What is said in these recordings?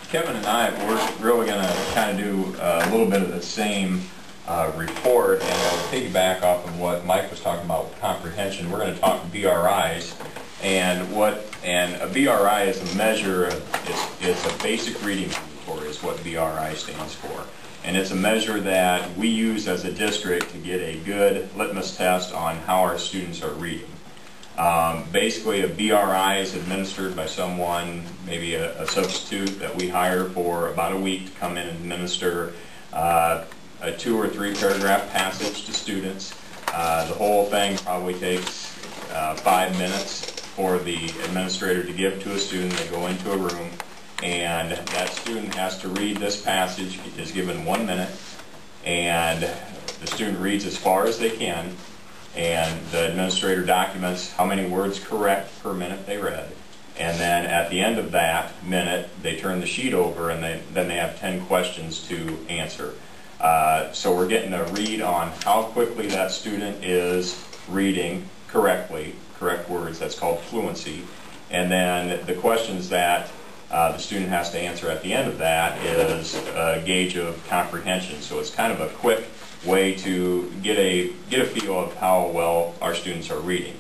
Kevin and I, we're really going to kind of do a little bit of the same report, and I'll piggyback off of what Mike was talking about with comprehension. We're going to talk BRIs, and a BRI is a measure, it's a basic reading inventory is what BRI stands for. And it's a measure that we use as a district to get a good litmus test on how our students are reading. Basically, a BRI is administered by someone, maybe a substitute that we hire for about a week to come in and administer a 2 or 3 paragraph passage to students. The whole thing probably takes 5 minutes for the administrator to give to a student. They go into a room, and that student has to read this passage. Is given 1 minute, and the student reads as far as they can, and the administrator documents how many words correct per minute they read. And then at the end of that minute, they turn the sheet over, and then they have 10 questions to answer. So we're getting a read on how quickly that student is reading correctly, correct words. That's called fluency. And then the questions that the student has to answer at the end of that is a gauge of comprehension. So it's kind of a quick way to get a feel of how well our students are reading.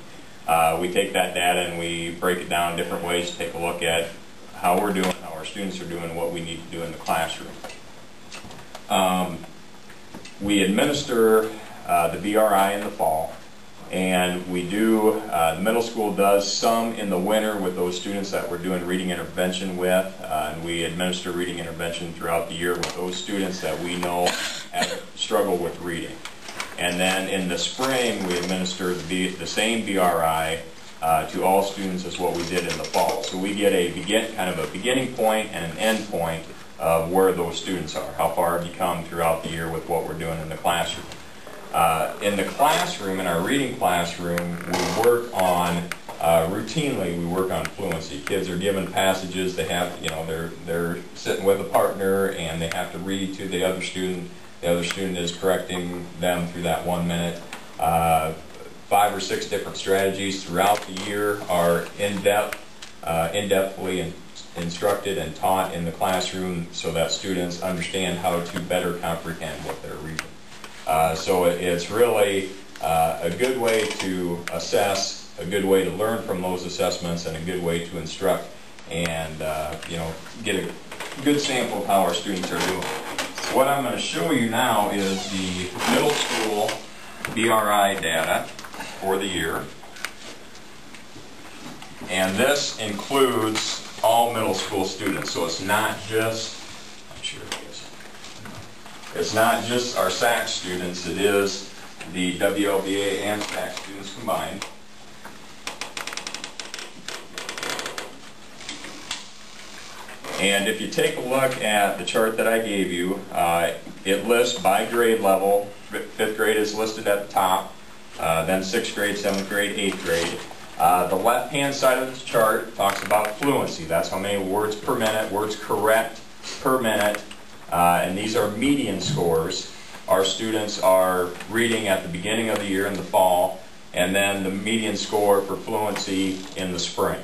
We take that data and we break it down in different ways to take a look at how we're doing, how our students are doing, what we need to do in the classroom. We administer the BRI in the fall, and we do, the middle school does some in the winter with those students that we're doing reading intervention with, and we administer reading intervention throughout the year with those students that we know have struggled with reading. And then in the spring, we administer the same BRI to all students as what we did in the fall. So we get kind of a beginning point and an end point of where those students are, how far have you come throughout the year with what we're doing in the classroom. In the classroom, in our reading classroom, we work on, routinely we work on fluency. Kids are given passages, they have, they're sitting with a partner and they have to read to the other student. The other student is correcting them through that 1 minute. 5 or 6 different strategies throughout the year are in-depthly instructed and taught in the classroom so that students understand how to better comprehend what they're reading. So it's really a good way to assess, a good way to learn from those assessments, and a good way to instruct and get a good sample of how our students are doing. What I'm going to show you now is the middle school BRI data for the year. And this includes all middle school students. So it's not just, I'm sure it is. It's not just our SAC students, it is the WLBA and SAC students combined. And if you take a look at the chart that I gave you, it lists by grade level. 5th grade is listed at the top, then 6th grade, 7th grade, 8th grade. The left-hand side of the chart talks about fluency. That's how many words per minute, words correct per minute, and these are median scores. Our students are reading at the beginning of the year in the fall, and then the median score for fluency in the spring.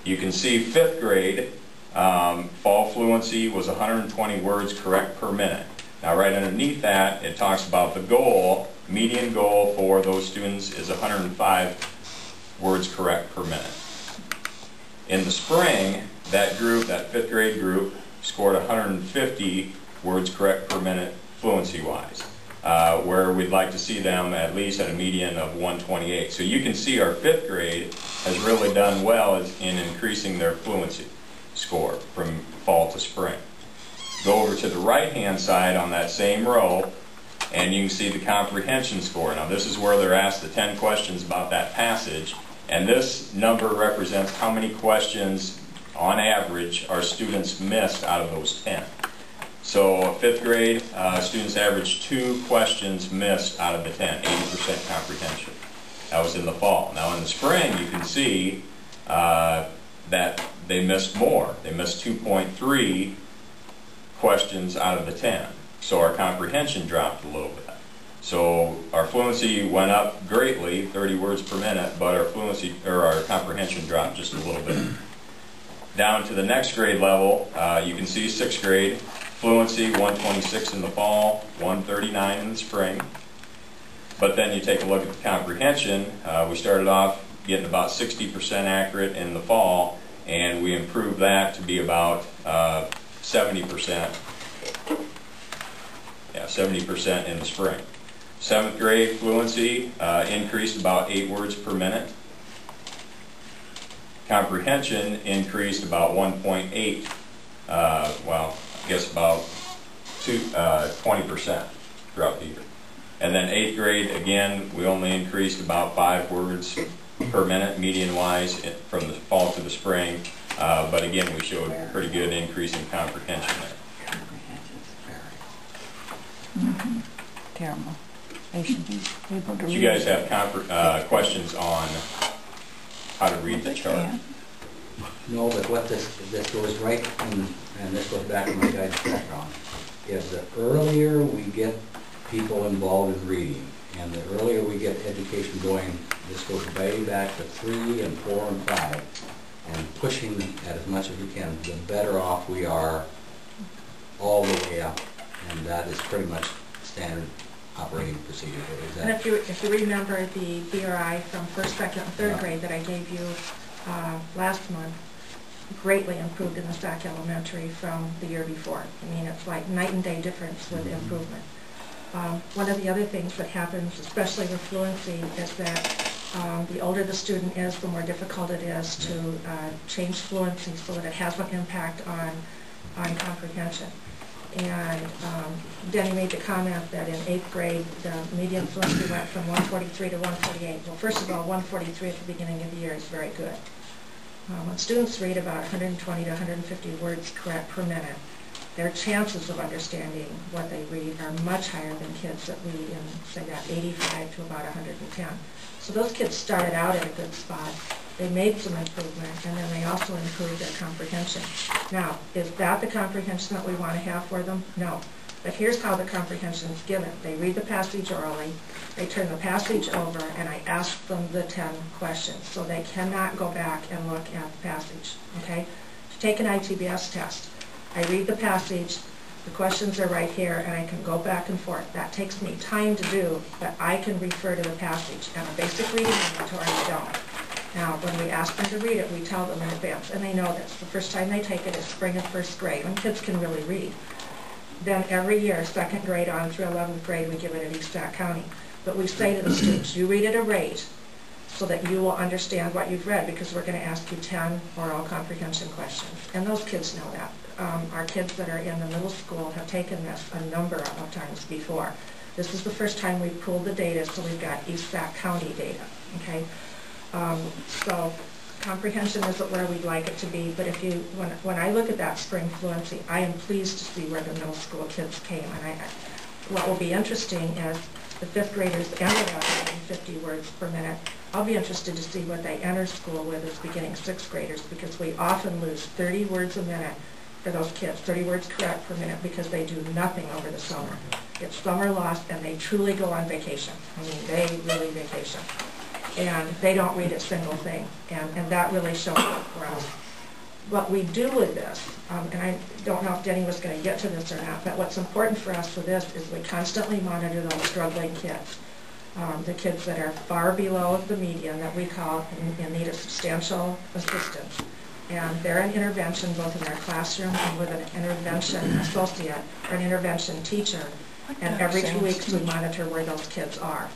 You can see 5th grade, fall fluency was 120 words correct per minute. Now right underneath that, it talks about the goal, median goal for those students is 105 words correct per minute. In the spring, that group, that 5th grade group, scored 150 words correct per minute fluency-wise, where we'd like to see them at least at a median of 128. So you can see our 5th grade has really done well in increasing their fluency score from fall to spring. Go over to the right-hand side on that same row, and you can see the comprehension score. Now this is where they're asked the 10 questions about that passage, and this number represents how many questions on average our students missed out of those 10. So 5th grade, students averaged 2 questions missed out of the 10, 80% comprehension. That was in the fall. Now in the spring, you can see that they missed more. They missed 2.3 questions out of the 10. So our comprehension dropped a little bit. So our fluency went up greatly, 30 words per minute, but our fluency or our comprehension dropped just a little bit. Down to the next grade level, you can see 6th grade, fluency 126 in the fall, 139 in the spring. But then you take a look at the comprehension. We started off getting about 60% accurate in the fall, and we improved that to be about 70%. Yeah, 70% in the spring. 7th grade fluency increased about 8 words per minute. Comprehension increased about 1.8, well, I guess about 20% throughout the year. And then 8th grade, again, we only increased about 5 words per minute, median-wise, from the fall to the spring. But again, we showed a pretty good increase in comprehension there. Mm-hmm. Terrible. Do you guys have questions on how to read the chart? No, but what this goes right, and this goes back to my guide's background, is the earlier we get people involved in reading, and the earlier we get education going, this goes way back to 3 and 4 and 5, and pushing at as much as we can, the better off we are all the way up, and that is pretty much standard operating procedure. And if you remember the BRI from 1st, 2nd, and 3rd grade that I gave you last month, greatly improved in the Sac Elementary from the year before. I mean, it's like night and day difference with improvement. One of the other things that happens, especially with fluency, is that the older the student is, the more difficult it is to change fluency so that it has an impact on comprehension. And Denny made the comment that in 8th grade, the median fluency went from 143 to 148. Well, first of all, 143 at the beginning of the year is very good. When students read about 120 to 150 words correct per minute, their chances of understanding what they read are much higher than kids that read in, say, that 85 to about 110. So those kids started out at a good spot. They made some improvement, and then they also improved their comprehension. Now, is that the comprehension that we want to have for them? No. But here's how the comprehension is given. They read the passage orally, they turn the passage over, and I ask them the 10 questions. So they cannot go back and look at the passage, okay? To take an ITBS test, I read the passage, the questions are right here, and I can go back and forth. That takes me time to do, but I can refer to the passage. And a basic reading inventory, you don't. Now, when we ask them to read it, we tell them in advance, and they know this. The first time they take it is spring of 1st grade, when kids can really read. Then every year, 2nd grade on through 11th grade, we give it at East Sac County. But we say to the students, you read at a rate so that you will understand what you've read, because we're going to ask you 10 oral comprehension questions. And those kids know that. Our kids that are in the middle school have taken this a number of times before. This is the first time we've pulled the data, so we've got East Sac County data, okay? So comprehension isn't where we'd like it to be, but if you, when I look at that spring fluency, I am pleased to see where the middle school kids came. And what will be interesting is the 5th graders ended up having 50 words per minute. I'll be interested to see what they enter school with as beginning 6th graders, because we often lose 30 words a minute for those kids, 30 words correct per minute, because they do nothing over the summer. It's summer lost, and they truly go on vacation. I mean, they really vacation. And they don't read a single thing, and that really shows up for us. What we do with this, and I don't know if Denny was going to get to this or not, but what's important for us for this is we constantly monitor those struggling kids, the kids that are far below the median that we call in need of substantial assistance. And they're an intervention both in their classroom and with an intervention associate or an intervention teacher. And every 2 weeks we monitor where those kids are.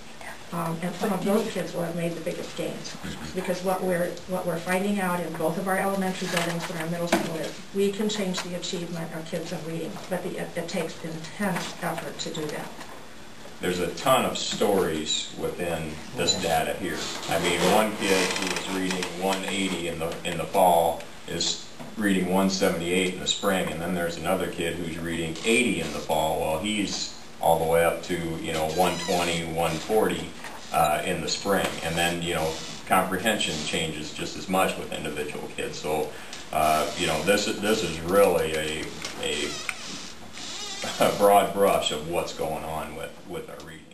And some of those kids will have made the biggest gains, because what we're finding out in both of our elementary buildings and our middle school is we can change the achievement of kids in reading, but it takes intense effort to do that. There's a ton of stories within this data here. I mean, one kid who was reading 180 in the fall is reading 178 in the spring, and then there's another kid who's reading 80 in the fall. Well, he's all the way up to 120, 140 in the spring, and then comprehension changes just as much with individual kids. So this is really a broad brush of what's going on with our reading.